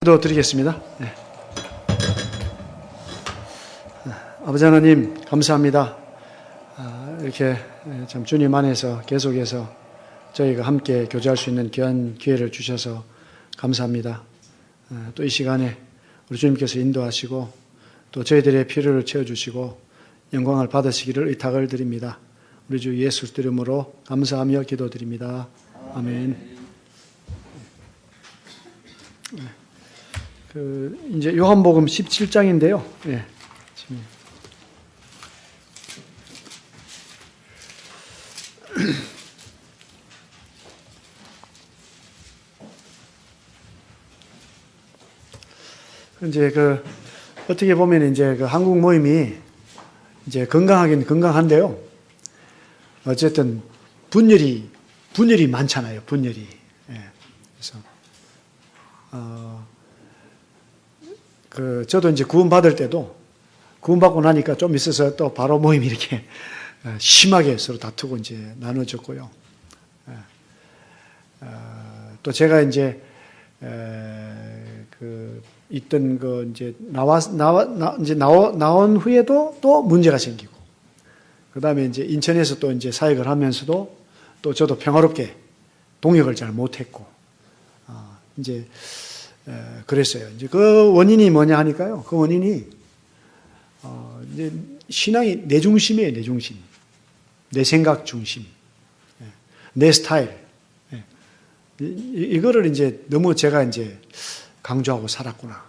기도드리겠습니다. 네. 아버지 하나님 감사합니다. 이렇게 참 주님 안에서 계속해서 저희가 함께 교제할 수 있는 귀한 기회를 주셔서 감사합니다. 또 이 시간에 우리 주님께서 인도하시고 또 저희들의 필요를 채워주시고 영광을 받으시기를 의탁을 드립니다. 우리 주 예수 이름으로 감사하며 기도드립니다. 아멘. 이제 요한복음 17장인데요. 예. 이제 어떻게 보면 이제 한국 모임이 이제 건강하긴 건강한데요. 어쨌든 분열이 많잖아요. 분열이. 예. 그래서 저도 이제 구원받을 때도 구원받고 나니까 좀 있어서 또 바로 모임이 이렇게 심하게 서로 다투고 이제 나눠졌고요. 또 제가 이제 있던 이제 나온 후에도 또 문제가 생기고, 그 다음에 이제 인천에서 또 이제 사역을 하면서도 또 저도 평화롭게 동역을 잘 못했고, 이제 그랬어요. 이제 그 원인이 뭐냐 하니까요. 그 원인이 이제 신앙이 내 중심이에요. 내 중심, 내 생각 중심, 내 스타일. 이거를 이제 너무 제가 이제 강조하고 살았구나.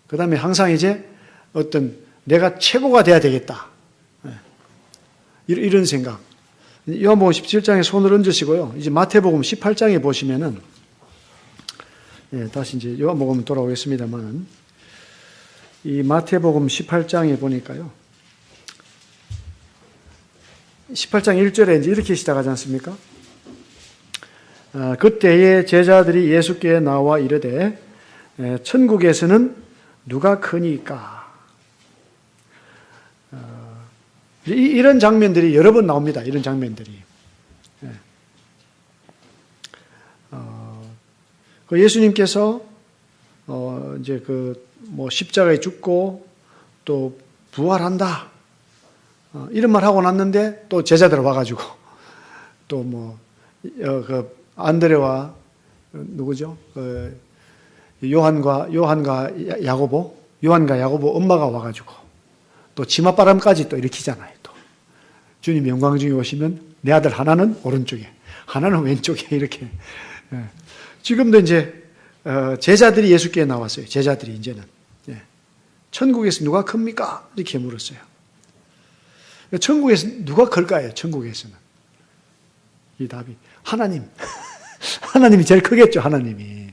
그 다음에 항상 이제 어떤 내가 최고가 돼야 되겠다. 이런 생각. 요한복음 17장에 손을 얹으시고요. 이제 마태복음 18장에 보시면은, 다시 이제 요한복음 돌아오겠습니다만은, 이 마태복음 18장에 보니까요. 18장 1절에 이제 이렇게 시작하지 않습니까? 그때에 제자들이 예수께 나와 이르되 천국에서는 누가 크니까? 이런 장면들이 여러 번 나옵니다. 이런 장면들이. 예수님께서 이제 십자가에 죽고 또 부활한다 이런 말 하고 났는데 또 제자들 와가지고 또 안드레와 누구죠? 요한과 야고보 엄마가 와가지고 또 치맛바람까지 또 일으키잖아요. 또 주님 영광 중에 오시면 내 아들 하나는 오른쪽에 하나는 왼쪽에 이렇게. 지금도 이제 제자들이 예수께 나왔어요. 제자들이 이제는 천국에서 누가 큽니까? 이렇게 물었어요. 천국에서 누가 클까요? 천국에서는 이 답이 하나님. 하나님이 제일 크겠죠. 하나님이.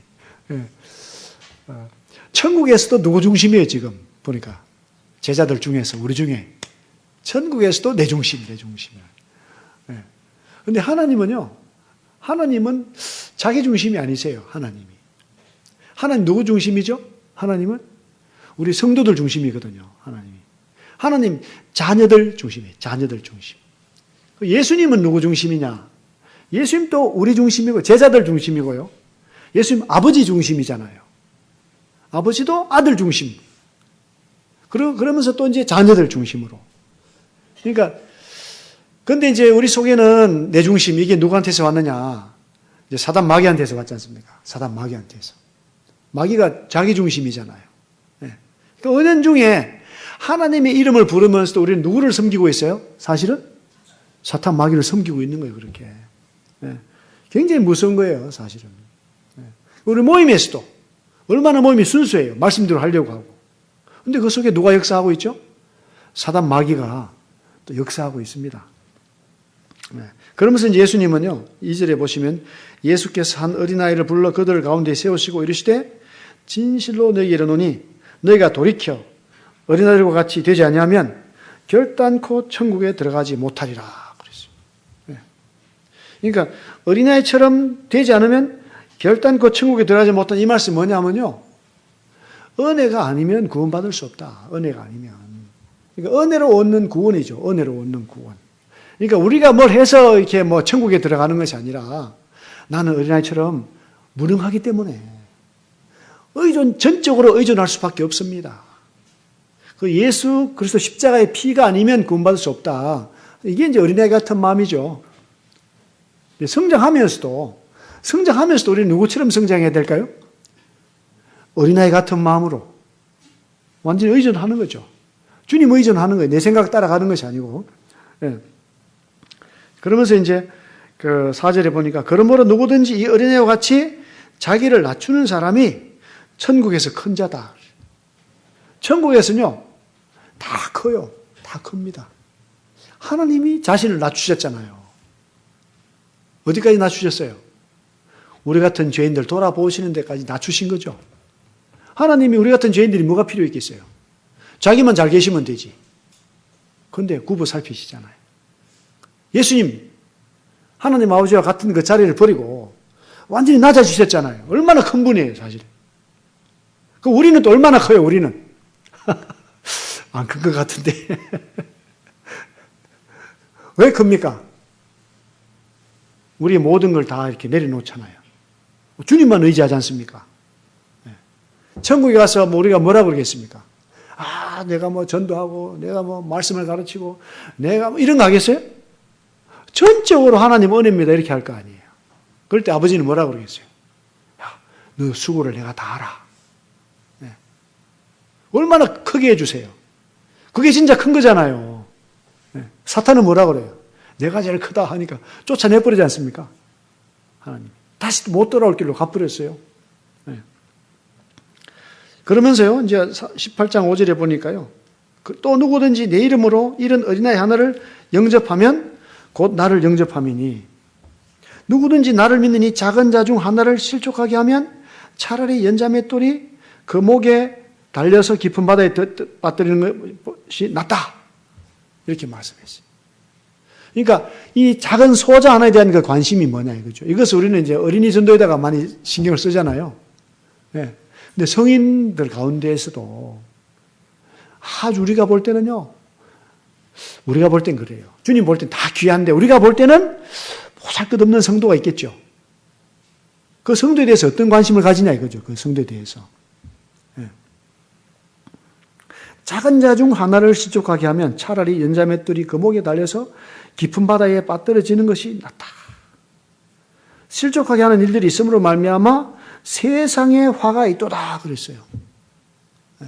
천국에서도 누구 중심이에요? 지금 보니까 제자들 중에서 우리 중에 천국에서도 내 중심이에요. 그런데 하나님은 자기 중심이 아니세요. 하나님 누구 중심이죠? 하나님은 우리 성도들 중심이거든요. 하나님 자녀들 중심이에요. 자녀들 중심. 예수님은 누구 중심이냐? 예수님도 우리 중심이고 제자들 중심이고요. 예수님 아버지 중심이잖아요. 아버지도 아들 중심. 그러면서 또 이제 자녀들 중심으로. 그러니까 근데 이제 우리 속에는 내 중심, 이게 누구한테서 왔느냐? 이제 사단 마귀한테서 왔지 않습니까? 사단 마귀한테서. 마귀가 자기 중심이잖아요. 그러니까 은연 중에 하나님의 이름을 부르면서도 우리는 누구를 섬기고 있어요? 사실은 사탄 마귀를 섬기고 있는 거예요, 그렇게. 굉장히 무서운 거예요, 사실은. 우리 모임에서도 얼마나 모임이 순수해요. 말씀대로 하려고 하고. 근데 그 속에 누가 역사하고 있죠? 사단 마귀가 또 역사하고 있습니다. 그러면서 예수님은요, 2절에 보시면 예수께서 한 어린아이를 불러 그들 가운데 세우시고 이르시되 진실로 너희에게 이르노니 너희가 돌이켜 어린아이들과 같이 되지 아니하면 결단코 천국에 들어가지 못하리라 그랬어요. 그러니까 어린아이처럼 되지 않으면 결단코 천국에 들어가지 못한 이 말씀이 뭐냐면요, 은혜가 아니면 구원받을 수 없다. 은혜가 아니면. 그러니까 은혜로 얻는 구원이죠. 은혜로 얻는 구원. 그러니까 우리가 뭘 해서 이렇게 천국에 들어가는 것이 아니라 나는 어린아이처럼 무능하기 때문에 전적으로 의존할 수밖에 없습니다. 그 예수 그리스도 십자가의 피가 아니면 구원받을 수 없다. 이게 이제 어린아이 같은 마음이죠. 성장하면서도 우리는 누구처럼 성장해야 될까요? 어린아이 같은 마음으로 완전히 의존하는 거죠. 주님 의존하는 거예요. 내 생각 따라가는 것이 아니고. 예. 그러면서 이제 그 4절에 보니까 그러므로 누구든지 이 어린애와 같이 자기를 낮추는 사람이 천국에서 큰 자다. 천국에서는요, 다 커요. 다 큽니다. 하나님이 자신을 낮추셨잖아요. 어디까지 낮추셨어요? 우리 같은 죄인들 돌아보시는 데까지 낮추신 거죠. 하나님이 우리 같은 죄인들이 뭐가 필요 있겠어요? 자기만 잘 계시면 되지. 그런데 굽어 살피시잖아요. 예수님, 하나님 아버지와 같은 그 자리를 버리고 완전히 낮아지셨잖아요. 얼마나 큰 분이에요, 사실. 그 우리는 또 얼마나 커요, 우리는. 안 큰 것 같은데. 왜 큽니까? 우리 모든 걸 다 이렇게 내려놓잖아요. 주님만 의지하지 않습니까? 천국에 가서 우리가 뭐라고 그러겠습니까? 내가 뭐 전도하고, 내가 뭐 말씀을 가르치고, 내가 뭐 이런 거 하겠어요? 전적으로 하나님 은혜입니다. 이렇게 할 거 아니에요. 그럴 때 아버지는 뭐라고 그러겠어요? 야, 너 수고를 내가 다 알아. 네. 얼마나 크게 해주세요. 그게 진짜 큰 거잖아요. 네. 사탄은 뭐라고 그래요? 내가 제일 크다 하니까 쫓아내버리지 않습니까? 하나님. 다시 못 돌아올 길로 가버렸어요. 네. 그러면서요, 이제 18장 5절에 보니까요, 또 누구든지 내 이름으로 이런 어린아이 하나를 영접하면 곧 나를 영접함이니, 누구든지 나를 믿는 이 작은 자 중 하나를 실족하게 하면 차라리 연자맷돌이 그 목에 달려서 깊은 바다에 빠뜨리는 것이 낫다. 이렇게 말씀했어요. 그러니까 이 작은 소자 하나에 대한 그 관심이 뭐냐 이거죠. 이것을 우리는 이제 어린이 전도에다가 많이 신경을 쓰잖아요. 네. 근데 성인들 가운데에서도 아주 우리가 볼 때는요, 우리가 볼 땐 그래요. 주님 볼 땐 다 귀한데 우리가 볼 때는 보잘것없는 성도가 있겠죠. 그 성도에 대해서 어떤 관심을 가지냐 이거죠. 그 성도에 대해서. 네. 작은 자 중 하나를 실족하게 하면 차라리 연자맷돌이 그 목에 달려서 깊은 바다에 빠뜨려지는 것이 낫다. 실족하게 하는 일들이 있음으로 말미암아 세상에 화가 있도다 그랬어요. 네.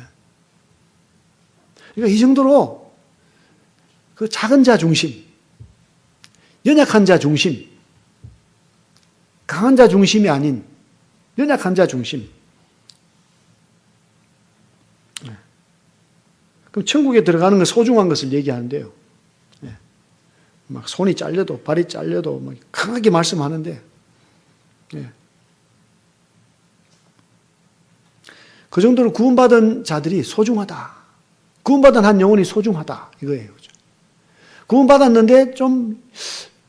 그러니까 이 정도로 그 작은 자 중심, 연약한 자 중심, 강한 자 중심이 아닌 연약한 자 중심. 네. 그럼 천국에 들어가는 건 소중한 것을 얘기하는데요. 네. 막 손이 잘려도 발이 잘려도 막 강하게 말씀하는데, 네. 그 정도로 구원받은 자들이 소중하다. 구원받은 한 영혼이 소중하다. 이거예요. 구원받았는데 좀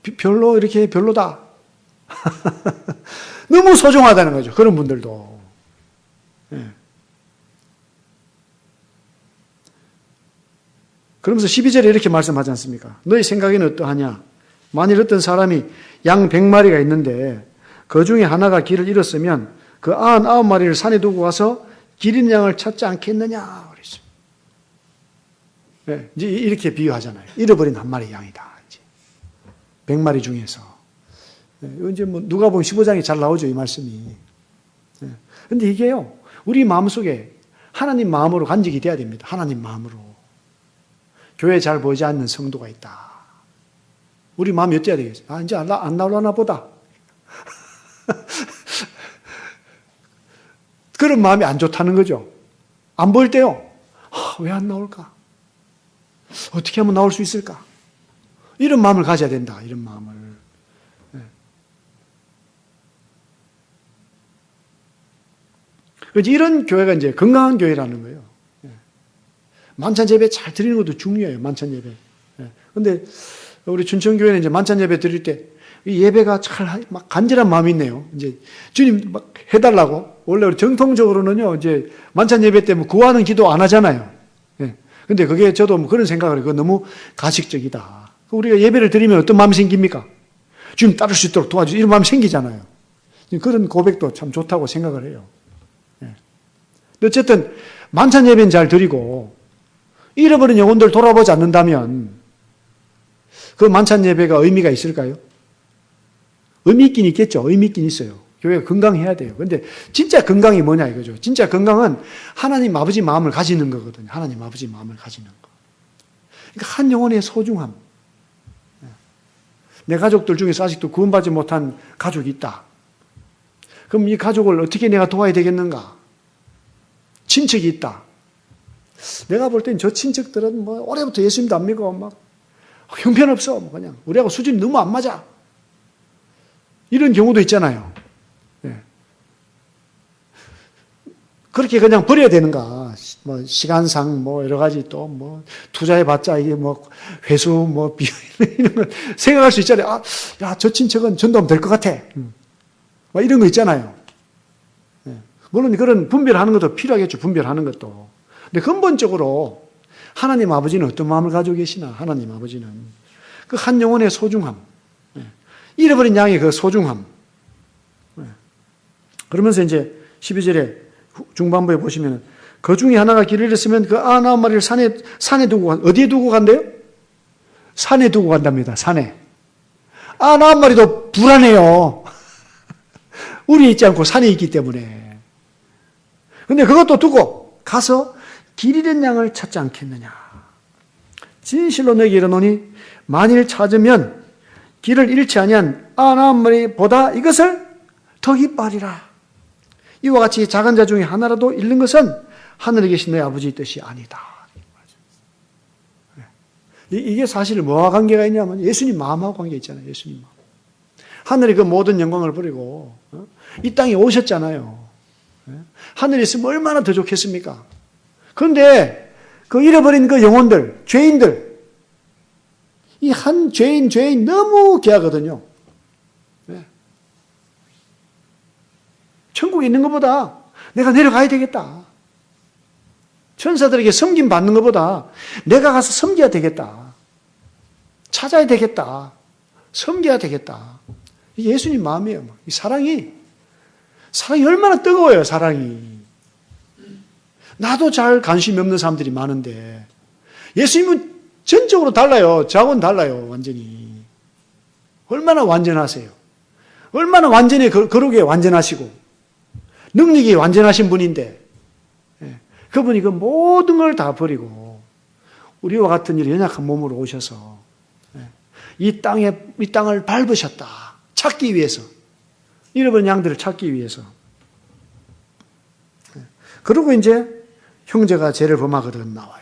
이렇게 별로다. 너무 소중하다는 거죠. 그런 분들도. 네. 그러면서 12절에 이렇게 말씀하지 않습니까? 너희 생각에는 어떠하냐? 만일 어떤 사람이 양 100마리가 있는데 그 중에 하나가 길을 잃었으면 그 99마리를 산에 두고 가서 길 잃은 양을 찾지 않겠느냐? 그랬어요. 네, 이제 이렇게 비유하잖아요. 잃어버린 한 마리 양이다. 이제 100마리 중에서. 네, 이제 뭐 누가 보면 15장이 잘 나오죠, 이 말씀이. 그런데 네, 이게요, 우리 마음속에 하나님 마음으로 간직이 돼야 됩니다. 하나님 마음으로. 교회 잘 보이지 않는 성도가 있다. 우리 마음이 어때야 되겠어요? 이제 안 나오려나 보다. 그런 마음이 안 좋다는 거죠. 안 보일 때요. 왜 안 나올까? 어떻게 하면 나올 수 있을까? 이런 마음을 가져야 된다. 이런 마음을. 네. 그래서 이런 교회가 이제 건강한 교회라는 거예요. 네. 만찬 예배 잘 드리는 것도 중요해요. 만찬 예배. 그런데 네. 우리 춘천교회는 이제 만찬 예배 드릴 때 이 예배가 잘 막 간절한 마음이 있네요. 이제 주님 막 해달라고. 원래 우리 정통적으로는요, 이제 만찬 예배 때 뭐 구하는 기도 안 하잖아요. 예. 근데 그게 저도 뭐 그런 생각을 해요. 그거 너무 가식적이다. 우리가 예배를 드리면 어떤 마음이 생깁니까? 주님 따를 수 있도록 도와주세요. 이런 마음이 생기잖아요. 그런 고백도 참 좋다고 생각을 해요. 예. 어쨌든 만찬 예배는 잘 드리고 잃어버린 영혼들 돌아보지 않는다면 그 만찬 예배가 의미가 있을까요? 의미 있긴 있겠죠. 의미 있긴 있어요. 교회가 건강해야 돼요. 근데 진짜 건강이 뭐냐 이거죠. 진짜 건강은 하나님 아버지 마음을 가지는 거거든요. 하나님 아버지 마음을 가지는 거. 그러니까 한 영혼의 소중함. 내 가족들 중에서 아직도 구원받지 못한 가족이 있다. 그럼 이 가족을 어떻게 내가 도와야 되겠는가? 친척이 있다. 내가 볼 땐 저 친척들은 뭐 올해부터 예수님도 안 믿고 막 형편없어. 뭐 그냥 우리하고 수준이 너무 안 맞아. 이런 경우도 있잖아요. 예. 그렇게 그냥 버려야 되는가? 뭐 시간상 뭐 여러 가지 또 뭐 투자해봤자 이게 뭐 회수 뭐 비용 이런 걸 생각할 수 있잖아요. 아, 야, 저 친척은 전도하면 될 것 같아. 막 이런 거 있잖아요. 예. 물론 그런 분별하는 것도 필요하겠죠. 분별하는 것도. 근데 근본적으로 하나님 아버지는 어떤 마음을 가지고 계시나? 하나님 아버지는 그 한 영혼의 소중함, 잃어버린 양의 그 소중함. 그러면서 이제 12절에 중반부에 보시면 그 중에 하나가 길을 잃었으면 그 99마리를 산에 두고 어디에 두고 간대요? 산에 두고 간답니다. 산에. 99마리도 불안해요. 우리에 있지 않고 산에 있기 때문에. 근데 그것도 두고 가서 길 잃은 양을 찾지 않겠느냐. 진실로 너에게 이르노니 만일 찾으면 길을 잃지 아니한 99마리보다 이것을 더 기뻐하리라. 이와 같이 작은 자 중에 하나라도 잃는 것은 하늘에 계신 너의 아버지의 뜻이 아니다. 이게 사실 뭐와 관계가 있냐면 예수님 마음하고 관계 있잖아요. 예수님 마음. 하늘이 그 모든 영광을 버리고 이 땅에 오셨잖아요. 하늘에 있으면 얼마나 더 좋겠습니까? 그런데 그 잃어버린 그 영혼들, 죄인들, 이 한 죄인 너무 귀하거든요. 천국에 있는 것보다 내가 내려가야 되겠다. 천사들에게 섬김 받는 것보다 내가 가서 섬겨야 되겠다. 찾아야 되겠다. 섬겨야 되겠다. 이게 예수님 마음이에요. 이 사랑이 얼마나 뜨거워요, 사랑이. 나도 잘 관심이 없는 사람들이 많은데 예수님은 전적으로 달라요. 저하고는 달라요, 완전히. 얼마나 완전하세요. 얼마나 완전히 거룩에 완전하시고 능력이 완전하신 분인데 그분이 그 모든 걸 다 버리고 우리와 같은 이 연약한 몸으로 오셔서 이 땅을 밟으셨다. 찾기 위해서. 잃어버린 양들을 찾기 위해서. 그리고 이제 형제가 죄를 범하거든 나와요.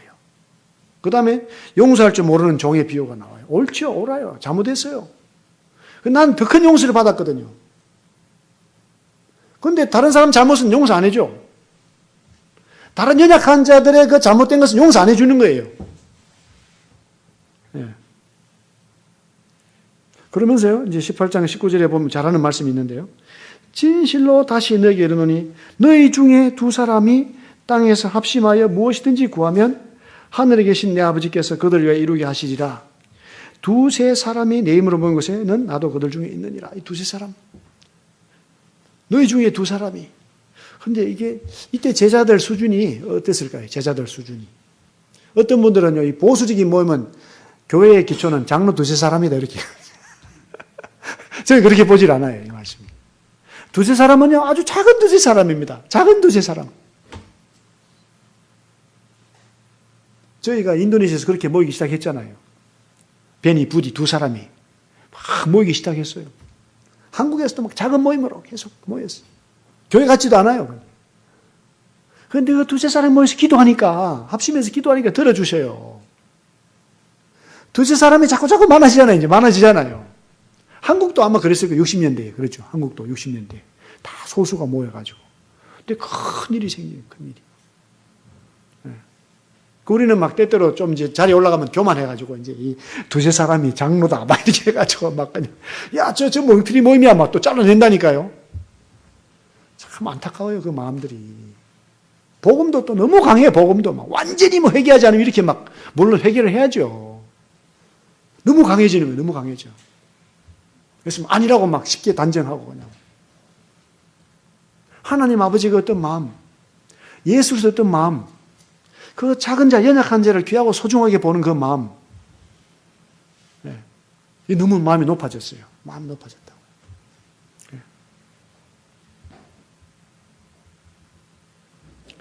그 다음에 용서할 줄 모르는 종의 비유가 나와요. 옳죠, 옳아요. 잘못했어요. 난 더 큰 용서를 받았거든요. 그런데 다른 사람 잘못은 용서 안 해줘. 다른 연약한 자들의 그 잘못된 것은 용서 안 해주는 거예요. 예. 그러면서요, 이제 18장 19절에 보면 잘하는 말씀이 있는데요. 진실로 다시 너에게 이르노니 너희 중에 두 사람이 땅에서 합심하여 무엇이든지 구하면 하늘에 계신 내 아버지께서 그들 위하여 이루게 하시리라. 두세 사람이 내 이름으로 모인 곳에는 나도 그들 중에 있느니라. 이 두세 사람. 너희 중에 두 사람이. 근데 이때 제자들 수준이 어땠을까요? 제자들 수준이. 어떤 분들은요, 이 보수적인 모임은 교회의 기초는 장로 두세 사람이다, 이렇게. 저는 그렇게 보질 않아요, 이 말씀. 두세 사람은요, 아주 작은 두세 사람입니다. 작은 두세 사람. 저희가 인도네시아에서 그렇게 모이기 시작했잖아요. 베니, 부디 두 사람이 막 모이기 시작했어요. 한국에서도 막 작은 모임으로 계속 모였어요. 교회 같지도 않아요. 그런데 그 두세 사람이 모여서 기도하니까, 합심해서 기도하니까 들어주셔요. 두세 사람이 자꾸 많아지잖아요. 이제 많아지잖아요. 한국도 아마 그랬을 거예요. 60년대에. 그렇죠. 한국도 60년대에. 다 소수가 모여가지고. 근데 큰 일이 생겨요. 큰 일이. 우리는 막 때때로 좀 이제 자리에 올라가면 교만해가지고 이제 이 두세 사람이 장로다 막 이렇게 해가지고 막 그냥 야, 저 멍틀이 모임이야 막 또 잘라낸다니까요. 참 안타까워요, 그 마음들이. 복음도 또 너무 강해요, 복음도. 막 완전히 뭐 회개하지 않으면 이렇게 막, 물론 회개를 해야죠. 너무 강해지는 거예요, 너무 강해져. 그래서 아니라고 막 쉽게 단정하고 그냥. 하나님 아버지가 어떤 마음, 예수를 어떤 마음, 그 작은 자, 연약한 자를 귀하고 소중하게 보는 그 마음, 너무 마음이 높아졌어요. 마음이 높아졌다고.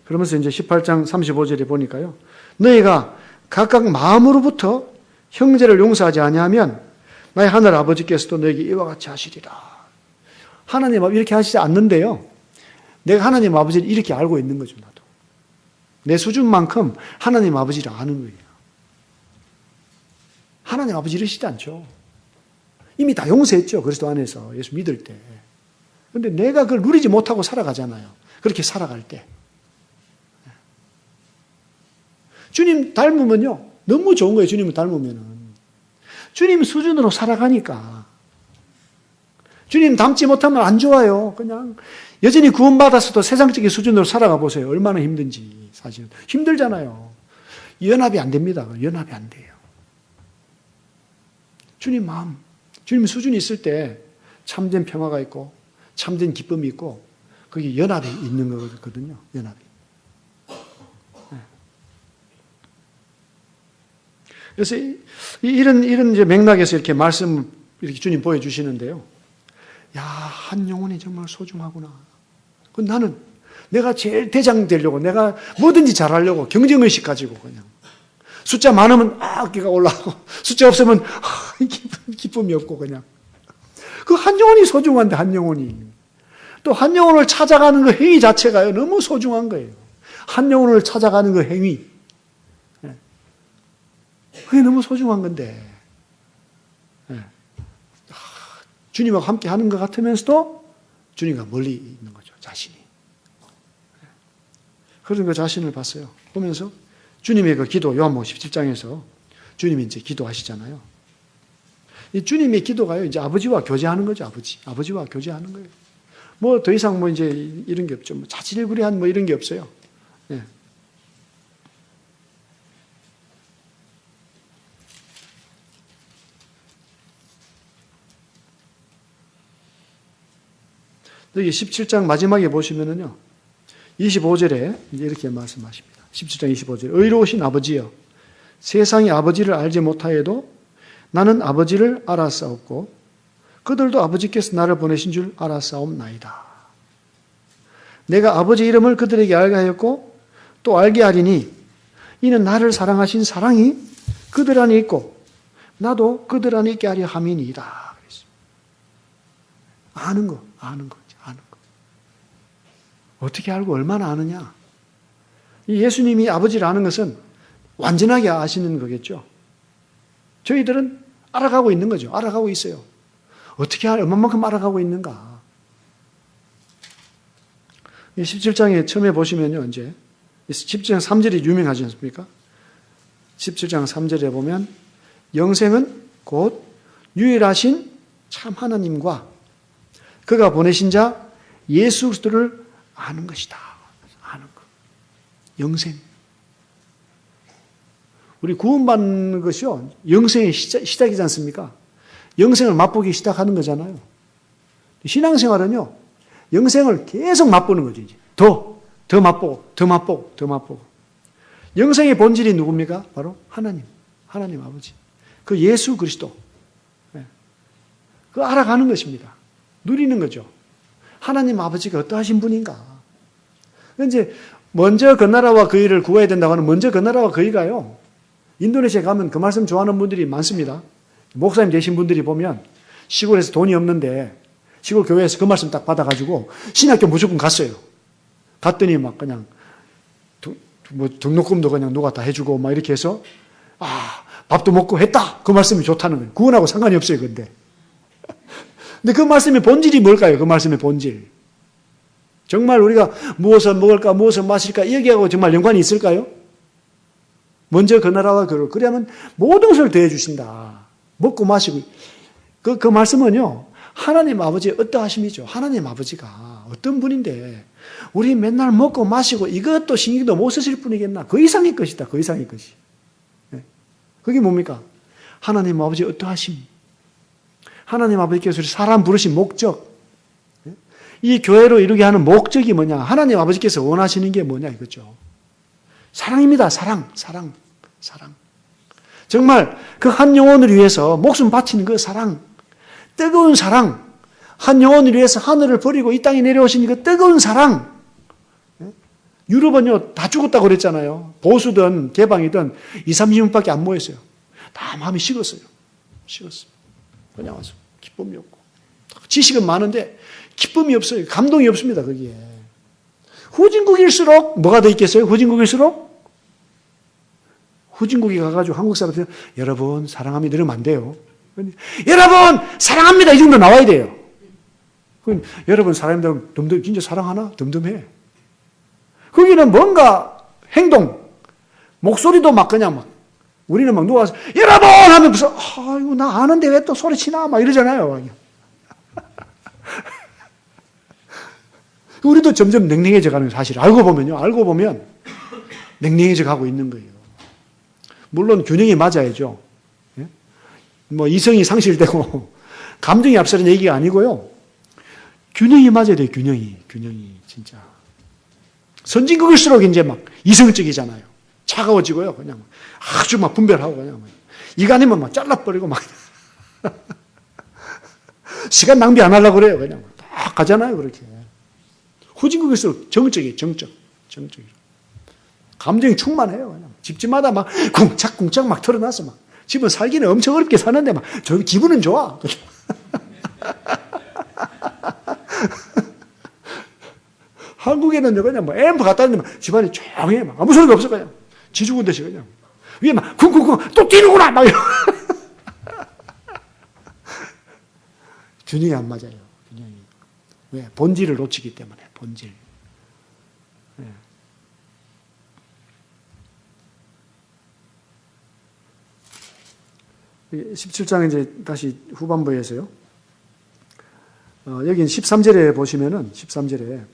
그러면서 이제 18장 35절에 보니까요. 너희가 각각 마음으로부터 형제를 용서하지 아니하면 나의 하늘 아버지께서도 너에게 이와 같이 하시리라. 하나님 이렇게 하시지 않는데요. 내가 하나님 아버지를 이렇게 알고 있는 거죠. 나도. 내 수준만큼 하나님 아버지를 아는 거예요. 하나님 아버지 이러시지 않죠. 이미 다 용서했죠. 그리스도 안에서 예수 믿을 때. 그런데 내가 그걸 누리지 못하고 살아가잖아요. 그렇게 살아갈 때. 주님 닮으면요. 너무 좋은 거예요. 주님을 닮으면은. 주님 수준으로 살아가니까. 주님 닮지 못하면 안 좋아요. 그냥 여전히 구원받았어도 세상적인 수준으로 살아가 보세요. 얼마나 힘든지 사실은. 힘들잖아요. 연합이 안 됩니다. 연합이 안 돼요. 주님 마음, 주님 수준이 있을 때 참된 평화가 있고 참된 기쁨이 있고 그게 연합이 있는 거거든요. 연합이. 그래서 이런 이제 맥락에서 이렇게 말씀을 이렇게 주님 보여주시는데요. 야, 한 영혼이 정말 소중하구나. 나는 내가 제일 대장 되려고, 내가 뭐든지 잘하려고 경쟁의식 가지고 그냥. 숫자 많으면 어깨가 올라가고, 숫자 없으면 기쁨이 없고 그냥. 그 한 영혼이 소중한데, 한 영혼이. 또 한 영혼을 찾아가는 그 행위 자체가요, 너무 소중한 거예요. 한 영혼을 찾아가는 그 행위. 그게 너무 소중한 건데. 주님하고 함께 하는 것 같으면서도 주님과 멀리 있는 거죠, 자신이. 그런 그 자신을 봤어요. 보면서 주님의 그 기도, 요한복음 17장에서 주님이 이제 기도하시잖아요. 이 주님의 기도가요, 이제 아버지와 교제하는 거죠, 아버지와 교제하는 거예요. 뭐 더 이상 뭐 이제 이런 게 없죠. 뭐 자질구레한 뭐 이런 게 없어요. 예. 여기 17장 마지막에 보시면은요, 25절에 이렇게 말씀하십니다. 17장 25절. 의로우신 아버지여, 세상이 아버지를 알지 못하여도 나는 아버지를 알았사옵고 그들도 아버지께서 나를 보내신 줄 알았사옵나이다. 내가 아버지 이름을 그들에게 알게 하였고 또 알게 하리니 이는 나를 사랑하신 사랑이 그들 안에 있고 나도 그들 안에 있게 하려 함이니이다. 아는 거. 어떻게 알고 얼마나 아느냐? 예수님이 아버지를 아는 것은 완전하게 아시는 거겠죠. 저희들은 알아가고 있는 거죠. 알아가고 있어요. 어떻게 얼마만큼 알아가고 있는가? 17장에 처음에 보시면요, 이제 17장 3절이 유명하지 않습니까? 17장 3절에 보면 영생은 곧 유일하신 참 하나님과 그가 보내신 자 예수 그리스도를 아는 것이다. 아는 것. 영생. 우리 구원받는 것이요, 영생의 시작이지 않습니까? 영생을 맛보기 시작하는 거잖아요. 신앙생활은요, 영생을 계속 맛보는 거죠. 이제. 더 맛보고. 영생의 본질이 누굽니까? 바로 하나님 아버지. 그 예수 그리스도. 그 알아가는 것입니다. 누리는 거죠. 하나님 아버지가 어떠하신 분인가. 이제 먼저 그 나라와 그 일을 구해야 된다고 하는 먼저 그 나라와 그 일가요. 인도네시아에 가면 그 말씀 좋아하는 분들이 많습니다. 목사님 되신 분들이 보면 시골에서 돈이 없는데 시골 교회에서 그 말씀 딱 받아가지고 신학교 무조건 갔어요. 갔더니 막 그냥 뭐 등록금도 그냥 누가 다 해주고 막 이렇게 해서 밥도 먹고 했다. 그 말씀이 좋다는 거예요. 구원하고 상관이 없어요. 근데 그 말씀의 본질이 뭘까요? 그 말씀의 본질. 정말 우리가 무엇을 먹을까, 무엇을 마실까, 여기하고 정말 연관이 있을까요? 먼저 그 나라와 그를. 그래야만 모든 것을 더해 주신다. 먹고 마시고. 그 말씀은요, 하나님 아버지의 어떠하심이죠. 하나님 아버지가 어떤 분인데, 우리 맨날 먹고 마시고 이것도 신경도 못 쓰실 분이겠나? 그 이상의 것이다. 그 이상의 것이. 그게 뭡니까? 하나님 아버지의 어떠하심. 하나님 아버지께서 사람 부르신 목적. 이 교회로 이루게 하는 목적이 뭐냐? 하나님 아버지께서 원하시는 게 뭐냐 이거죠. 사랑입니다. 사랑. 정말 그 한 영혼을 위해서 목숨 바치는 그 사랑, 뜨거운 사랑, 한 영혼을 위해서 하늘을 버리고 이 땅에 내려오신 그 뜨거운 사랑. 유럽은요 다 죽었다고 그랬잖아요. 보수든 개방이든 20-30명밖에 안 모였어요. 다 마음이 식었어요. 그냥 와서 기쁨이 없고 지식은 많은데 기쁨이 없어요. 감동이 없습니다. 거기에. 후진국일수록 뭐가 더 있겠어요? 후진국이 가가지고 한국 사람들 여러분 사랑합니다 이러면 안 돼요. 여러분 사랑합니다 이 정도 나와야 돼요. 그럼 여러분 사랑합니다 덤덤 진짜 사랑하나? 덤덤해. 거기는 뭔가 행동 목소리도 막 그냥 막 우리는 막 누워서 여러분 하면 무슨 아이고 나 아는데 왜 또 소리치나 막 이러잖아요. 우리도 점점 냉랭해져 가는 사실 알고 보면 냉랭해져 가고 있는 거예요. 물론 균형이 맞아야죠. 뭐 이성이 상실되고 감정이 앞서는 얘기가 아니고요. 균형이 맞아야 돼요. 균형이 진짜. 선진국일수록 이제 막 이성적이잖아요. 차가워지고요. 그냥 아주 막 분별하고 그냥 이거 아니면 막 잘라버리고 막 시간 낭비 안 하려고 그래요. 그냥 딱 가잖아요. 그렇게. 후진국일수록 정적이에요. 정적. 감정이 충만해요. 그냥. 집집마다 막 쿵짝쿵짝 막 털어놔서 막 집은 살기는 엄청 어렵게 사는데 막 저 기분은 좋아. 한국에는 그냥 뭐 앰프 갖다 놓으면 집안이 조용해. 막 아무 소리가 없어. 그냥. 지 죽은 듯이 그냥. 위에 막 쿵쿵쿵 또 뛰는구나. 막 이러고. 균형이 안 맞아요. 균형이. 왜? 본질을 놓치기 때문에. 본질. 네. 17장 이제 다시 후반부에서요. 여긴 13절에 보시면은 13절에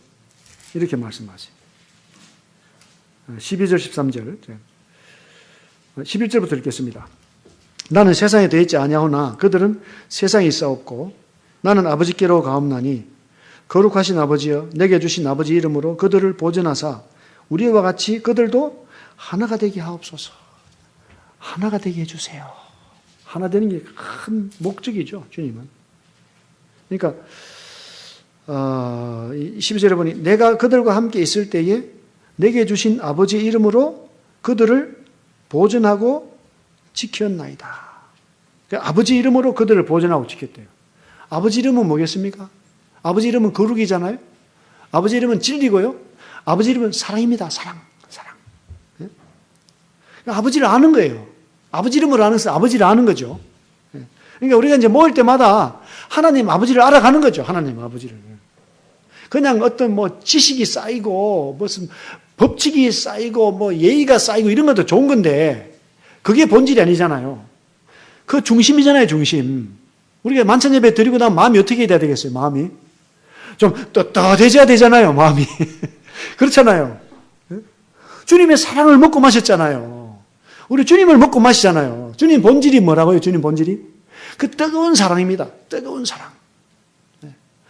이렇게 말씀하세요. 12절 13절 11절부터 읽겠습니다. 나는 세상에 되어 있지 아니하오나 그들은 세상에 있사옵고 나는 아버지께로 가옵나니 거룩하신 아버지여 내게 주신 아버지 이름으로 그들을 보존하사 우리와 같이 그들도 하나가 되게 하옵소서. 하나가 되게 해주세요. 하나 되는 게 큰 목적이죠. 주님은. 그러니까 12절에 보니 내가 그들과 함께 있을 때에 내게 주신 아버지 이름으로 그들을 보존하고 지켰나이다. 그러니까 아버지 이름으로 그들을 보존하고 지켰대요. 아버지 이름은 뭐겠습니까? 아버지 이름은 거룩이잖아요. 아버지 이름은 진리고요. 아버지 이름은 사랑입니다. 사랑. 네? 그러니까 아버지를 아는 거예요. 아버지 이름을 아는 것은 아버지를 아는 거죠. 그러니까 우리가 이제 모일 때마다 하나님 아버지를 알아가는 거죠. 하나님 아버지를. 그냥 어떤 뭐 지식이 쌓이고 무슨 법칙이 쌓이고 뭐 예의가 쌓이고 이런 것도 좋은 건데 그게 본질이 아니잖아요. 그 중심이잖아요. 중심. 우리가 만찬 예배 드리고 나면 마음이 어떻게 돼야 되겠어요? 마음이 좀 떳떳해져야 되잖아요. 마음이. 그렇잖아요. 주님의 사랑을 먹고 마셨잖아요. 우리 주님을 먹고 마시잖아요. 주님 본질이 뭐라고요? 주님 본질이? 그 뜨거운 사랑입니다. 뜨거운 사랑.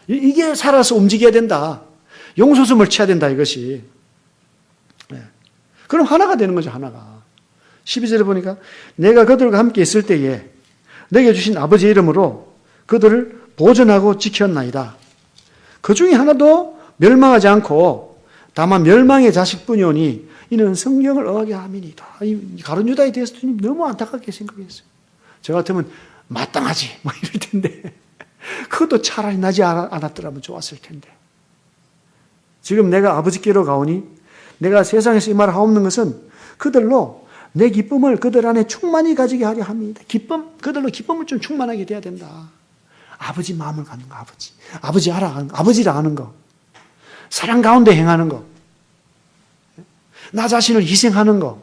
이게 살아서 움직여야 된다. 용솟음을 취해야 된다 이것이. 그럼 하나가 되는 거죠. 하나가. 12절에 보니까 내가 그들과 함께 있을 때에 내게 주신 아버지 이름으로 그들을 보존하고 지켰나이다. 그 중에 하나도 멸망하지 않고 다만 멸망의 자식뿐이오니 이는 성경을 어하게 함이니이다. 이 가룟 유다에 대해서 주님 너무 안타깝게 생각했어요. 저 같으면 마땅하지 뭐 이럴 텐데 그것도 차라리 나지 않았더라면 좋았을 텐데. 지금 내가 아버지께로 가오니 내가 세상에서 이 말을 하옵는 것은 그들로 내 기쁨을 그들 안에 충만히 가지게 하려 합니다. 기쁨, 그들로 기쁨을 좀 충만하게 돼야 된다. 아버지 마음을 갖는 거, 아버지 아버지를 아는 거, 사랑 가운데 행하는 거, 나 자신을 희생하는 거,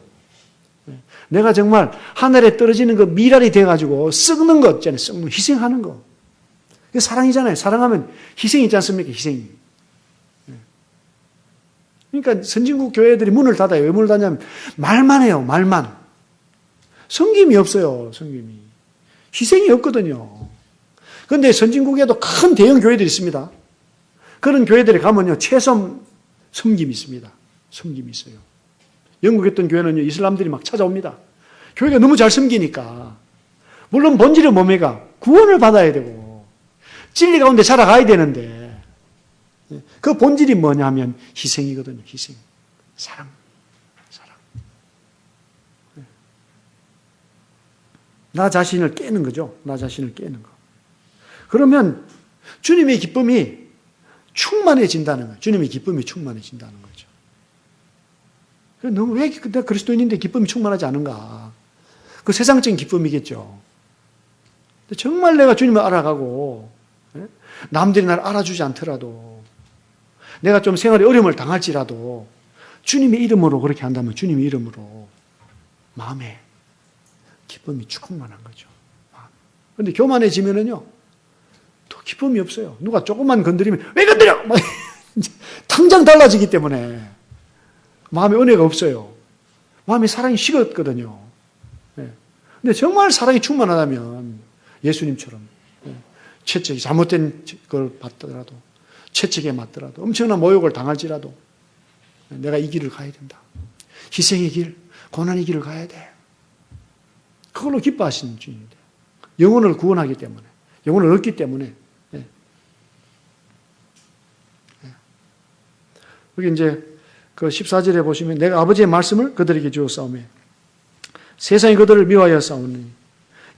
내가 정말 하늘에 떨어지는 그 미랄이 돼가지고 썩는 것 있잖아요. 썩는 희생하는 거. 그게 사랑이잖아요. 사랑하면 희생이 있지 않습니까? 희생이. 그러니까 선진국 교회들이 문을 닫아요. 왜 문을 닫냐면 말만 해요. 말만. 섬김이 없어요. 섬김이. 희생이 없거든요. 그런데 선진국에도 큰 대형 교회들이 있습니다. 그런 교회들에 가면요, 최소한 섬김이 있습니다. 섬김이 있어요. 영국에 있던 교회는요, 이슬람들이 막 찾아옵니다. 교회가 너무 잘 섬기니까. 물론 본질은 뭡니까? 구원을 받아야 되고, 진리 가운데 자라가야 되는데, 그 본질이 뭐냐면 희생이거든요, 희생. 사랑. 나 자신을 깨는 거죠. 나 자신을 깨는 거. 그러면 주님의 기쁨이 충만해진다는 거예요. 주님의 기쁨이 충만해진다는 거죠. 너무 왜 내가 그리스도인인데 기쁨이 충만하지 않은가? 그 세상적인 기쁨이겠죠. 정말 내가 주님을 알아가고 남들이 나를 알아주지 않더라도 내가 좀 생활에 어려움을 당할지라도 주님의 이름으로 그렇게 한다면 주님의 이름으로 마음에 기쁨이 충만한 거죠. 그런데 교만해지면은요, 또 기쁨이 없어요. 누가 조금만 건드리면, 왜 건드려! 막 당장 달라지기 때문에 마음에 은혜가 없어요. 마음에 사랑이 식었거든요. 근데 정말 사랑이 충만하다면 예수님처럼 채찍이 잘못된 걸 받더라도, 채찍에 맞더라도, 엄청난 모욕을 당할지라도 내가 이 길을 가야 된다. 희생의 길, 고난의 길을 가야 돼. 그걸로 기뻐하시는 주님입니다. 영혼을 구원하기 때문에, 영혼을 얻기 때문에. 여기 이제 그 14절에 보시면 내가 아버지의 말씀을 그들에게 주었사오매 세상이 그들을 미워하여 싸우니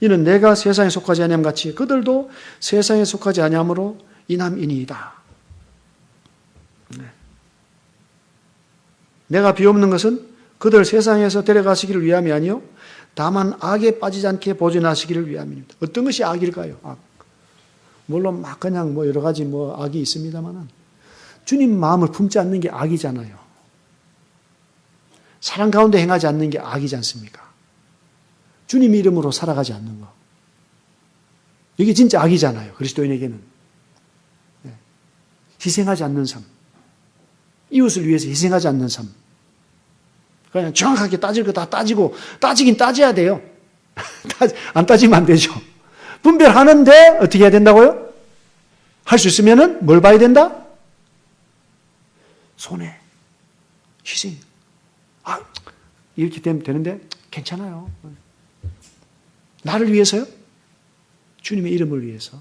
이는 내가 세상에 속하지 아니함 같이 그들도 세상에 속하지 아니함으로 이남이니이다. 내가 비옵는 것은 그들 세상에서 데려가시기를 위함이 아니요 다만 악에 빠지지 않게 보존하시기를 위함입니다. 어떤 것이 악일까요? 악. 물론 막 그냥 뭐 여러 가지 뭐 악이 있습니다만은 주님 마음을 품지 않는 게 악이잖아요. 사랑 가운데 행하지 않는 게 악이지 않습니까? 주님 이름으로 살아가지 않는 거. 이게 진짜 악이잖아요. 그리스도인에게는. 희생하지 않는 삶. 이웃을 위해서 희생하지 않는 삶. 그냥 정확하게 따질 거 다 따지고, 따지긴 따져야 돼요. 안 따지면 안 되죠. 분별하는데 어떻게 해야 된다고요? 할 수 있으면은 뭘 봐야 된다? 손해, 희생. 이렇게 되면 되는데 괜찮아요. 나를 위해서요? 주님의 이름을 위해서.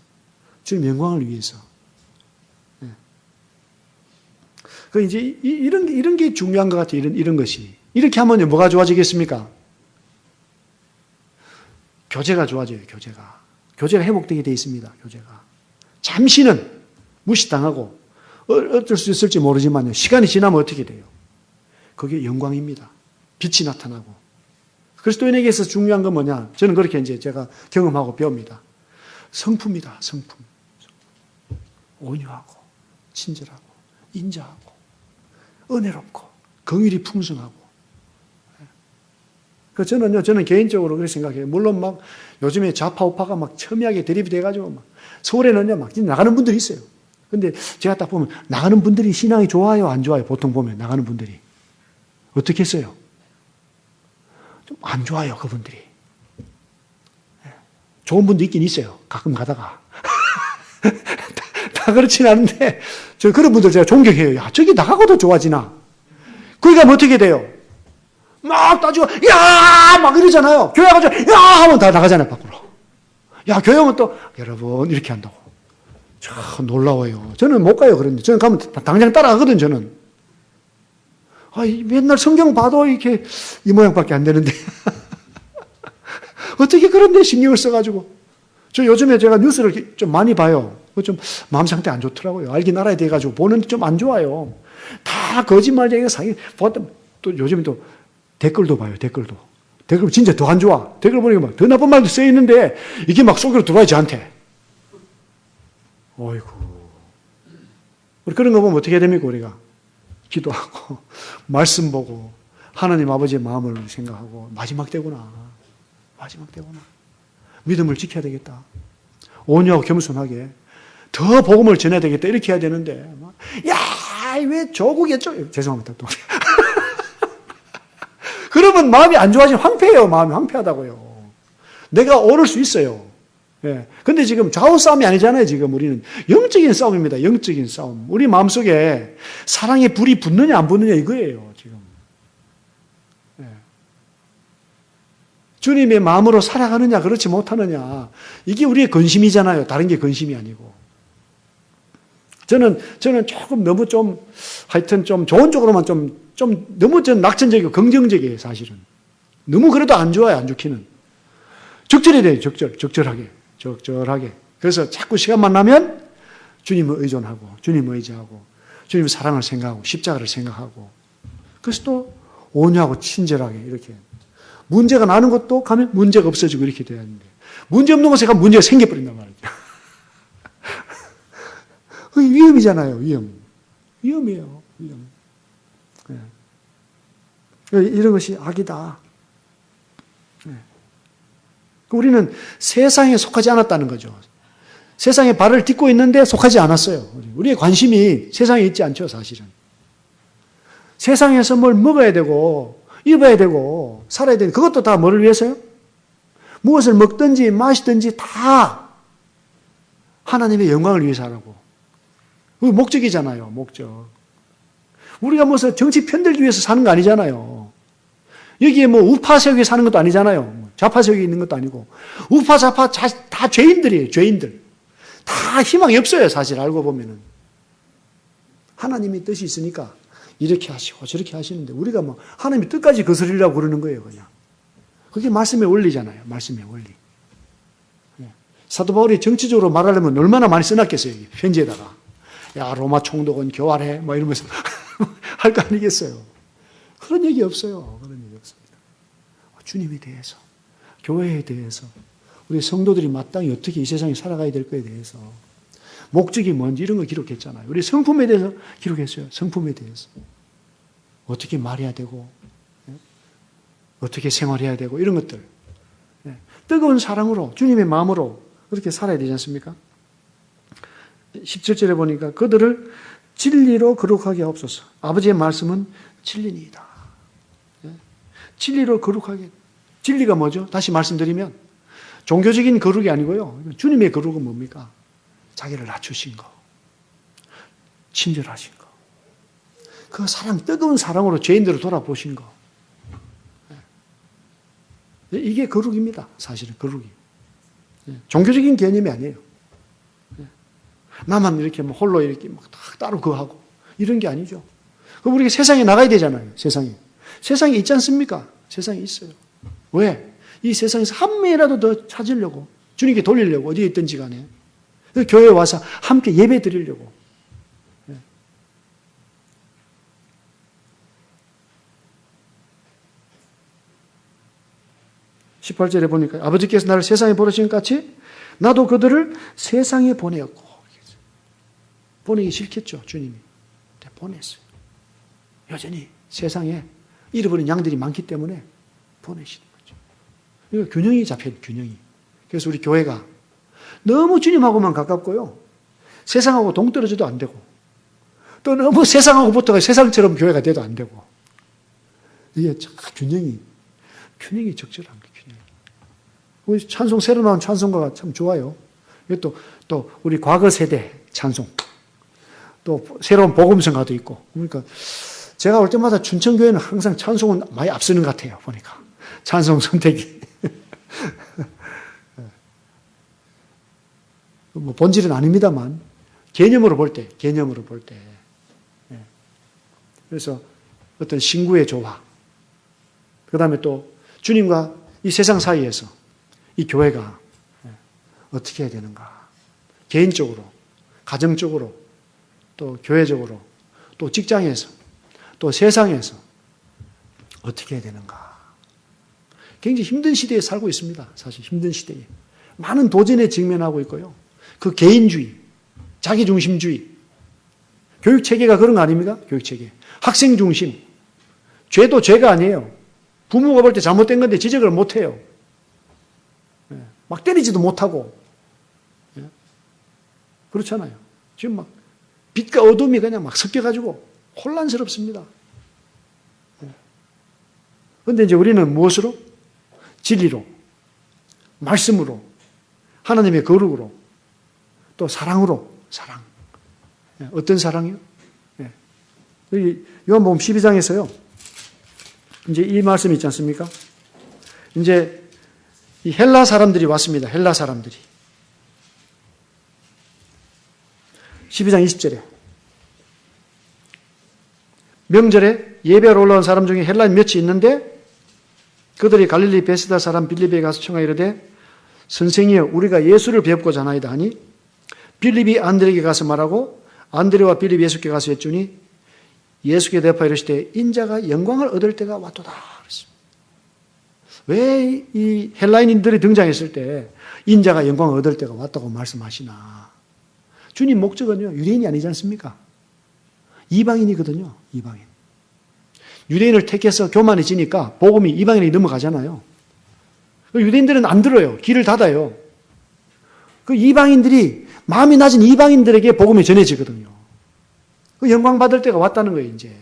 주님의 영광을 위해서. 그 이제 이런 게 중요한 것 같아요. 이런 것이. 이렇게 하면 뭐가 좋아지겠습니까? 교제가 좋아져요, 교제가. 교제가 회복되게 되어 있습니다, 교제가. 잠시는 무시당하고, 어쩔 수 있을지 모르지만요, 시간이 지나면 어떻게 돼요? 그게 영광입니다. 빛이 나타나고. 그리스도인에게서 중요한 건 뭐냐? 저는 그렇게 이제 제가 경험하고 배웁니다. 성품이다, 성품. 온유하고, 친절하고, 인자하고, 은혜롭고, 긍휼이 풍성하고. 저는 개인적으로 그렇게 생각해요. 물론 막 요즘에 좌파 우파가 막 첨예하게 대립이 돼가지고 막 서울에는요 막 나가는 분들이 있어요. 근데 제가 딱 보면 나가는 분들이 신앙이 좋아요, 안 좋아요? 보통 보면 나가는 분들이 어떻게 했어요? 좀 안 좋아요, 그분들이. 좋은 분도 있긴 있어요. 가끔 가다가 다 그렇진 않은데 저 그런 분들 제가 존경해요. 야, 저기 나가고도 좋아지나? 그러니까 어떻게 돼요? 막 따지고, 야! 막 이러잖아요. 교회 가서, 야! 하면 다 나가잖아요, 밖으로. 야, 교회 오면 또, 여러분, 이렇게 한다고. 참 놀라워요. 저는 못 가요, 그런데. 저는 가면 당장 따라가거든, 저는. 맨날 성경 봐도 이렇게 이 모양밖에 안 되는데. 어떻게 그런데 신경을 써가지고. 저 요즘에 제가 뉴스를 좀 많이 봐요. 좀 마음 상태 안 좋더라고요. 알긴 알아야 돼가지고. 보는데 좀 안 좋아요. 다 거짓말쟁이가 사기, 또 요즘에 또 댓글도 봐요, 댓글도. 댓글 진짜 더 안 좋아. 댓글 보니까 막 더 나쁜 말도 써 있는데 이게 막 속으로 들어와요, 저한테. 어이구. 우리 그런 거 보면 어떻게 해야 됩니까, 우리가? 기도하고, 말씀 보고, 하나님 아버지의 마음을 생각하고, 마지막 때구나. 마지막 때구나. 믿음을 지켜야 되겠다. 온유하고 겸손하게. 더 복음을 전해야 되겠다. 이렇게 해야 되는데. 야, 왜 조국이었죠? 죄송합니다. 또. 그러면 마음이 안 좋아지면 황폐해요. 마음이 황폐하다고요. 내가 오를 수 있어요. 예. 근데 지금 좌우 싸움이 아니잖아요, 지금 우리는. 영적인 싸움입니다, 영적인 싸움. 우리 마음속에 사랑의 불이 붙느냐, 안 붙느냐, 이거예요, 지금. 예. 주님의 마음으로 살아가느냐, 그렇지 못하느냐. 이게 우리의 근심이잖아요. 다른 게 근심이 아니고. 저는 조금 너무 하여튼 좋은 쪽으로만 너무 낙천적이고 긍정적이에요, 사실은. 너무 그래도 안 좋아요, 안 좋기는. 적절해야 돼요, 적절하게. 그래서 자꾸 시간만 나면 주님을 의존하고, 주님을 의지하고, 주님의 사랑을 생각하고, 십자가를 생각하고. 그래서 또 온유하고 친절하게 이렇게. 문제가 나는 것도 가면 문제가 없어지고 이렇게 돼야 하는데. 문제 없는 곳에 가면 문제가 생겨버린단 말이죠. 그게 위험이잖아요, 위험이에요, 위험. 네. 이런 것이 악이다. 네. 우리는 세상에 속하지 않았다는 거죠. 세상에 발을 딛고 있는데 속하지 않았어요. 우리의 관심이 세상에 있지 않죠, 사실은. 세상에서 뭘 먹어야 되고, 입어야 되고, 살아야 되고, 그것도 다 뭐를 위해서요? 무엇을 먹든지 마시든지 다 하나님의 영광을 위해서 하라고. 그게 목적이잖아요, 목적. 우리가 무슨 정치 편들기 위해서 사는 거 아니잖아요. 여기에 뭐 우파 세력에 사는 것도 아니잖아요. 좌파 세력에 있는 것도 아니고. 우파, 좌파 다 죄인들이에요, 죄인들. 다 희망이 없어요, 사실 알고 보면은. 하나님의 뜻이 있으니까 이렇게 하시고 저렇게 하시는데 우리가 뭐 하나님의 뜻까지 거스리려고 그러는 거예요, 그냥. 그게 말씀의 원리잖아요, 말씀의 원리. 사도 바울이 정치적으로 말하려면 얼마나 많이 써놨겠어요, 편지에다가. 야, 로마 총독은 교활해, 뭐 이러면서 할 거 아니겠어요. 그런 얘기 없어요. 그런 얘기 없습니다. 주님에 대해서, 교회에 대해서, 우리 성도들이 마땅히 어떻게 이 세상에 살아가야 될 거에 대해서, 목적이 뭔지 이런 거 기록했잖아요. 우리 성품에 대해서 기록했어요. 성품에 대해서. 어떻게 말해야 되고, 어떻게 생활해야 되고, 이런 것들. 뜨거운 사랑으로, 주님의 마음으로 그렇게 살아야 되지 않습니까? 17절에 보니까 그들을 진리로 거룩하게 하옵소서. 아버지의 말씀은 진리니이다. 진리로 거룩하게. 진리가 뭐죠? 다시 말씀드리면 종교적인 거룩이 아니고요. 주님의 거룩은 뭡니까? 자기를 낮추신 거. 친절하신 거. 그 사랑, 뜨거운 사랑으로 죄인들을 돌아보신 거. 이게 거룩입니다. 사실은 거룩이. 종교적인 개념이 아니에요. 나만 이렇게 뭐 홀로 이렇게 막 따로 그거 하고 이런 게 아니죠. 그럼 우리가 세상에 나가야 되잖아요. 세상에. 세상에 있지 않습니까? 세상에 있어요. 왜? 이 세상에서 한 명이라도 더 찾으려고, 주님께 돌리려고, 어디에 있든지 간에. 교회에 와서 함께 예배 드리려고. 18절에 보니까 아버지께서 나를 세상에 보내신 것 같이 나도 그들을 세상에 보내었고. 보내기 싫겠죠, 주님이. 보냈어요. 여전히 세상에 잃어버린 양들이 많기 때문에 보내시는 거죠. 이거 균형이 잡혀요, 균형이. 그래서 우리 교회가 너무 주님하고만 가깝고요. 세상하고 동떨어져도 안 되고, 또 너무 세상하고 붙어가 세상처럼 교회가 돼도 안 되고. 이게 균형이 적절한 거예요, 균형이. 우리 찬송, 새로 나온 찬송가가 참 좋아요. 또 우리 과거 세대 찬송. 또 새로운 복음성가도 있고. 그러니까 제가 올 때마다 춘천교회는 항상 찬송은 많이 앞서는 것 같아요, 보니까. 찬송 선택이. 뭐 본질은 아닙니다만, 개념으로 볼 때. 그래서 어떤 신구의 조화. 그 다음에 또 주님과 이 세상 사이에서 이 교회가 어떻게 해야 되는가. 개인적으로, 가정적으로, 또 교회적으로, 또 직장에서, 또 세상에서 어떻게 해야 되는가. 굉장히 힘든 시대에 살고 있습니다. 사실 힘든 시대에. 많은 도전에 직면하고 있고요. 그 개인주의, 자기중심주의, 교육체계가 그런 거 아닙니까? 교육체계. 학생중심. 죄도 죄가 아니에요. 부모가 볼 때 잘못된 건데 지적을 못해요. 막 때리지도 못하고. 그렇잖아요. 지금 막 빛과 어둠이 그냥 막 섞여가지고 혼란스럽습니다. 그런데 이제 우리는 무엇으로? 진리로, 말씀으로, 하나님의 거룩으로, 또 사랑으로, 사랑. 어떤 사랑이요? 여기 요한복음 12장에서요. 이제 이 말씀이 있지 않습니까? 이제 이 헬라 사람들이 왔습니다. 헬라 사람들이. 12장 20절에. 명절에 예배하러 올라온 사람 중에 헬라인 몇이 있는데 그들이 갈릴리 베스다 사람 빌립에 가서 청하여 이르되 선생이여 우리가 예수를 배웠고자 하나이다 하니 빌립이 안드레에게 가서 말하고 안드레와 빌립이 예수께 가서 여쭈니 예수께 대답하여 이르시되 인자가 영광을 얻을 때가 왔도다 그랬습니다. 왜 이 헬라인들이 등장했을 때 인자가 영광을 얻을 때가 왔다고 말씀하시나? 주님 목적은요 유대인이 아니지 않습니까? 이방인이거든요. 이방인. 유대인을 택해서 교만해지니까 복음이 이방인에게 넘어가잖아요. 유대인들은 안 들어요. 귀를 닫아요. 그 이방인들이 마음이 낮은 이방인들에게 복음이 전해지거든요. 그 영광 받을 때가 왔다는 거예요. 이제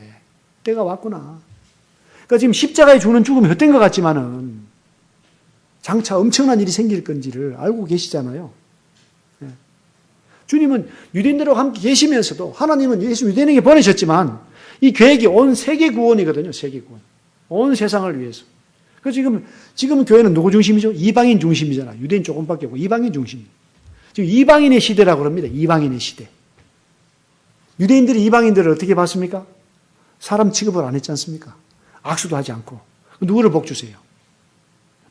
때가 왔구나. 그러니까 지금 십자가에 죽는 죽음이 헛된 것 같지만은 장차 엄청난 일이 생길 건지를 알고 계시잖아요. 주님은 유대인들과 함께 계시면서도 하나님은 예수 유대인에게 보내셨지만 이 계획이 온 세계 구원이거든요. 세계 구원. 온 세상을 위해서. 그래서 지금 교회는 누구 중심이죠? 이방인 중심이잖아요. 유대인 조금밖에 없고 이방인 중심. 지금 이방인의 시대라고 합니다. 이방인의 시대. 유대인들이 이방인들을 어떻게 봤습니까? 사람 취급을 안 했지 않습니까? 악수도 하지 않고. 누구를 복 주세요?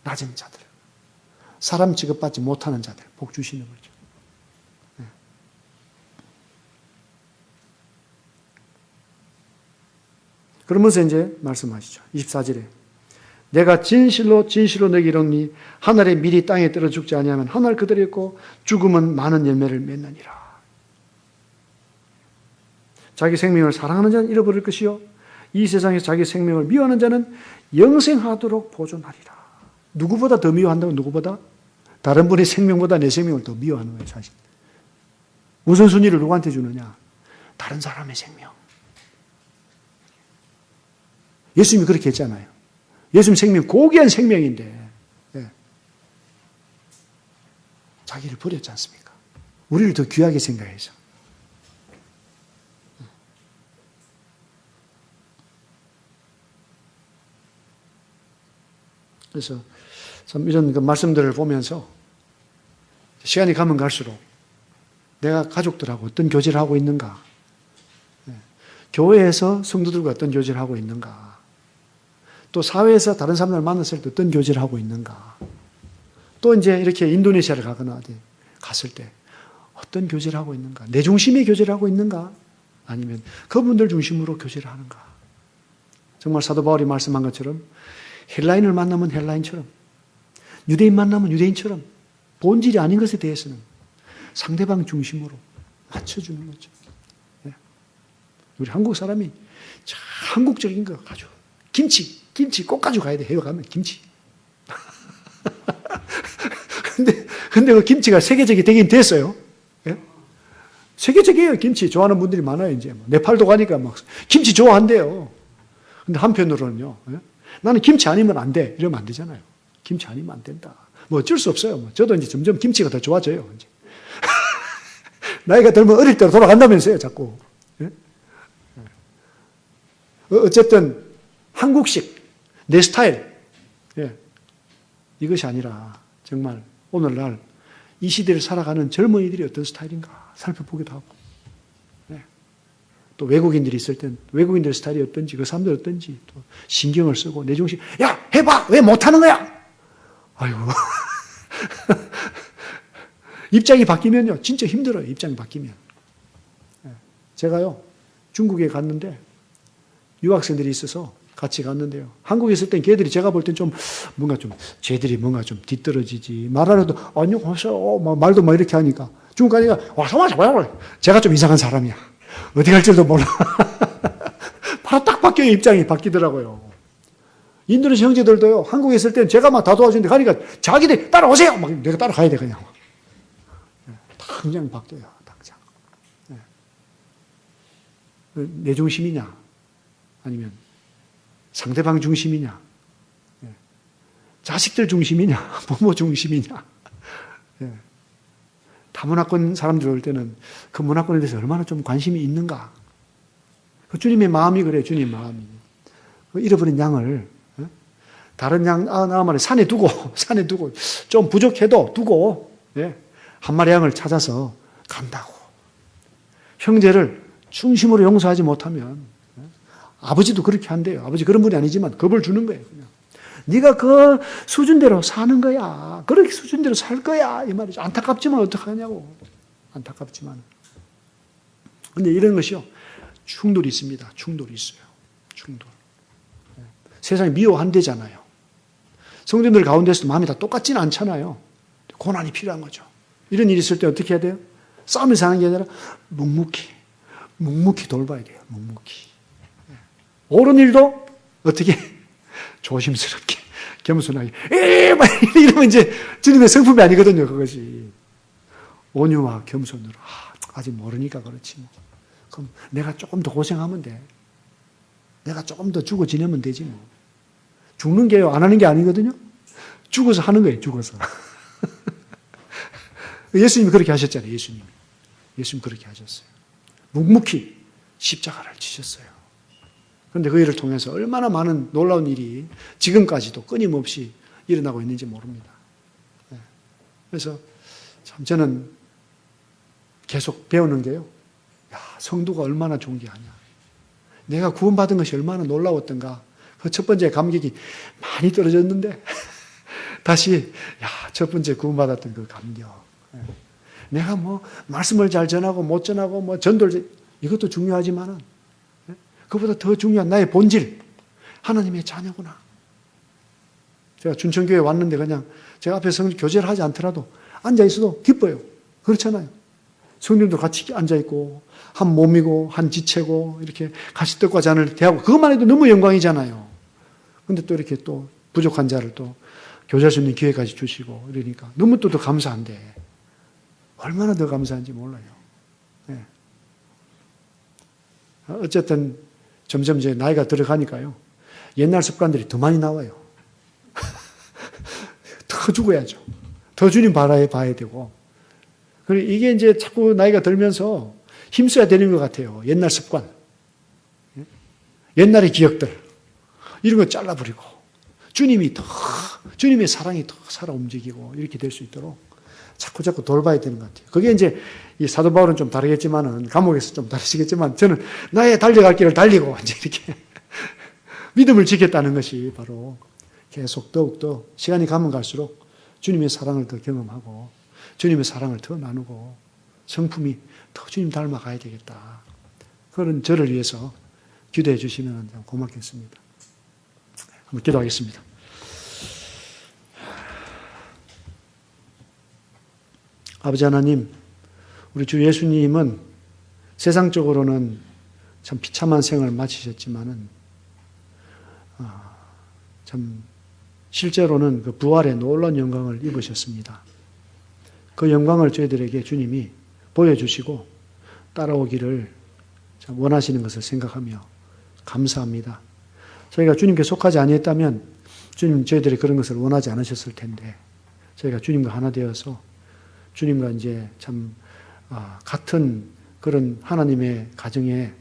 낮은 자들. 사람 취급받지 못하는 자들. 복 주시는 거죠. 그러면서 이제 말씀하시죠. 24절에 내가 진실로 진실로 너에게 이르노니 하늘의 밀이 땅에 떨어 죽지 아니하면 하늘 그대로 있고 죽음은 많은 열매를 맺느니라. 자기 생명을 사랑하는 자는 잃어버릴 것이요 이 세상에서 자기 생명을 미워하는 자는 영생하도록 보존하리라. 누구보다 더 미워한다고? 누구보다? 다른 분의 생명보다 내 생명을 더 미워하는 거예요. 사실. 우선순위를 누구한테 주느냐? 다른 사람의 생명. 예수님이 그렇게 했잖아요. 예수님 생명 고귀한 생명인데 자기를 버렸지 않습니까? 우리를 더 귀하게 생각해서. 그래서 참 이런 그 말씀들을 보면서 시간이 가면 갈수록 내가 가족들하고 어떤 교제를 하고 있는가, 교회에서 성도들과 어떤 교제를 하고 있는가, 또 사회에서 다른 사람들을 만났을 때 어떤 교제를 하고 있는가, 또 이제 이렇게 인도네시아를 가거나 어디 갔을 때 어떤 교제를 하고 있는가, 내 중심의 교제를 하고 있는가, 아니면 그분들 중심으로 교제를 하는가. 정말 사도 바울이 말씀한 것처럼 헬라인을 만나면 헬라인처럼, 유대인 만나면 유대인처럼 본질이 아닌 것에 대해서는 상대방 중심으로 맞춰주는 거죠. 우리 한국 사람이 참 한국적인 거 가지고 김치 꼭 가지고 가야 돼. 해외 가면 김치. 근데 그 김치가 세계적이 되긴 됐어요. 예? 세계적이에요. 김치 좋아하는 분들이 많아요. 이제 네팔도 가니까 막 김치 좋아한대요. 근데 한편으로는요. 예? 나는 김치 아니면 안 돼. 이러면 안 되잖아요. 김치 아니면 안 된다. 뭐 어쩔 수 없어요. 저도 이제 점점 김치가 더 좋아져요. 이제. 나이가 들면 어릴 때로 돌아간다면서요. 자꾸. 예? 어쨌든 한국식 내 스타일, 이것이 아니라 정말 오늘날 이 시대를 살아가는 젊은이들이 어떤 스타일인가 살펴보기도 하고, 또 외국인들이 있을 땐 외국인들의 스타일이 어떤지, 그 사람들 어떤지 또 신경을 쓰고 내 중심, 야 해봐, 왜 못하는 거야? 아이고 입장이 바뀌면요 진짜 힘들어요. 입장이 바뀌면. 제가요 중국에 갔는데 유학생들이 있어서 같이 갔는데요. 한국에 있을 땐 걔들이 제가 볼 땐 좀 뭔가 좀 쟤들이 뭔가 좀 뒤떨어지지, 말하려도 안녕하세요 말도 막 이렇게 하니까 중국 가니까 와서 제가 좀 이상한 사람이야. 어디 갈 줄도 몰라. 바로 딱 바뀌어요. 입장이 바뀌더라고요. 인도네시아 형제들도요. 한국에 있을 땐 제가 막 다 도와주는데 가니까 자기들이 따라오세요. 막 내가 따라가야 돼 그냥. 당장 바뀌어요. 당장. 내 중심이냐 아니면 상대방 중심이냐, 자식들 중심이냐, 부모 중심이냐. 다문화권 사람들 올 때는 그 문화권에 대해서 얼마나 좀 관심이 있는가. 그 주님의 마음이 그래요. 주님 마음이. 그 잃어버린 양을 다른 양 나만의 산에 두고 좀 부족해도 두고 한 마리 양을 찾아서 간다고. 형제를 중심으로 용서하지 못하면 아버지도 그렇게 한대요. 아버지 그런 분이 아니지만 겁을 주는 거예요. 그냥. 네가 그 수준대로 사는 거야. 그렇게 수준대로 살 거야. 이 말이죠. 안타깝지만 어떡하냐고. 안타깝지만. 근데 이런 것이요. 충돌이 있습니다. 충돌이 있어요. 충돌. 세상이 미워한대잖아요. 성도들 가운데서도 마음이 다 똑같지는 않잖아요. 고난이 필요한 거죠. 이런 일이 있을 때 어떻게 해야 돼요? 싸움에서 하는 게 아니라 묵묵히 돌봐야 돼요. 묵묵히. 옳은 일도 어떻게 조심스럽게 겸손하게 이러면 이제 주님의 성품이 아니거든요. 그것이 온유와 겸손으로 아직 모르니까 그렇지 뭐. 그럼 내가 조금 더 고생하면 돼. 내가 조금 더 죽어 지내면 되지 뭐. 죽는 게요 안 하는 게 아니거든요. 죽어서 하는 거예요. 죽어서. 예수님이 그렇게 하셨잖아요. 예수님 그렇게 하셨어요. 묵묵히 십자가를 지셨어요. 그런데 그 일을 통해서 얼마나 많은 놀라운 일이 지금까지도 끊임없이 일어나고 있는지 모릅니다. 그래서 참 저는 계속 배우는 게요. 야, 성도가 얼마나 존귀하냐. 내가 구원받은 것이 얼마나 놀라웠던가. 그 첫 번째 감격이 많이 떨어졌는데 다시 첫 번째 구원받았던 그 감격. 내가 뭐 말씀을 잘 전하고 못 전하고 뭐 전도를 이것도 중요하지만은 그보다 더 중요한 나의 본질, 하나님의 자녀구나. 제가 춘천교회 왔는데 그냥 제가 앞에 교제를 하지 않더라도 앉아있어도 기뻐요. 그렇잖아요. 성도님도 같이 앉아있고 한 몸이고 한 지체고 이렇게 같이 떡과 잔을 대하고 그것만 해도 너무 영광이잖아요. 근데 또 이렇게 또 부족한 자를 또 교제할 수 있는 기회까지 주시고 이러니까 너무 또 더 감사한데 얼마나 더 감사한지 몰라요. 네. 어쨌든 점점 이제 나이가 들어가니까요. 옛날 습관들이 더 많이 나와요. 더 죽어야죠. 더 주님 봐야 되고. 그리고 이게 이제 자꾸 나이가 들면서 힘써야 되는 것 같아요. 옛날 습관. 옛날의 기억들. 이런 거 잘라버리고. 주님의 사랑이 더 살아 움직이고 이렇게 될 수 있도록 자꾸 돌봐야 되는 것 같아요. 그게 이제 이 사도 바울은 좀 다르겠지만은 감옥에서 좀 다르시겠지만 저는 나의 달려갈 길을 달리고 이제 이렇게 믿음을 지켰다는 것이 바로 계속 더욱더 시간이 가면 갈수록 주님의 사랑을 더 경험하고 주님의 사랑을 더 나누고 성품이 더 주님 닮아가야 되겠다. 그런 저를 위해서 기도해 주시면 고맙겠습니다. 한번 기도하겠습니다. 아버지 하나님, 우리 주 예수님은 세상적으로는 참 비참한 생을 마치셨지만은 참 실제로는 그 부활의 놀라운 영광을 입으셨습니다. 그 영광을 저희들에게 주님이 보여주시고 따라오기를 참 원하시는 것을 생각하며 감사합니다. 저희가 주님께 속하지 아니했다면 주님 저희들이 그런 것을 원하지 않으셨을 텐데 저희가 주님과 하나 되어서 주님과 이제 참 같은 그런 하나님의 가정의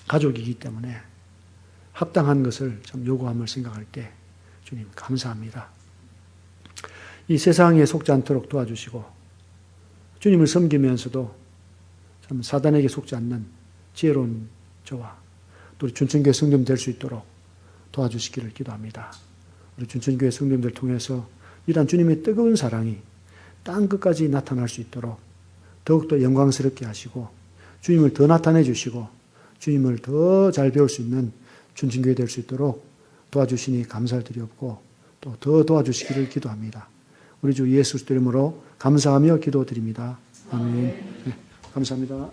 가족이기 때문에 합당한 것을 참 요구함을 생각할 때 주님 감사합니다. 이 세상에 속지 않도록 도와주시고 주님을 섬기면서도 참 사단에게 속지 않는 지혜로운 저와 또 우리 춘천교회 성도님 될 수 있도록 도와주시기를 기도합니다. 우리 춘천교회 성도님들 통해서 이러한 주님의 뜨거운 사랑이 땅 끝까지 나타날 수 있도록 더욱더 영광스럽게 하시고 주님을 더 나타내 주시고 주님을 더 잘 배울 수 있는 춘천교회 될 수 있도록 도와주시니 감사를 드리옵고 또 더 도와주시기를 기도합니다. 우리 주 예수 그리스도 이름으로 감사하며 기도드립니다. 아멘. 네, 감사합니다.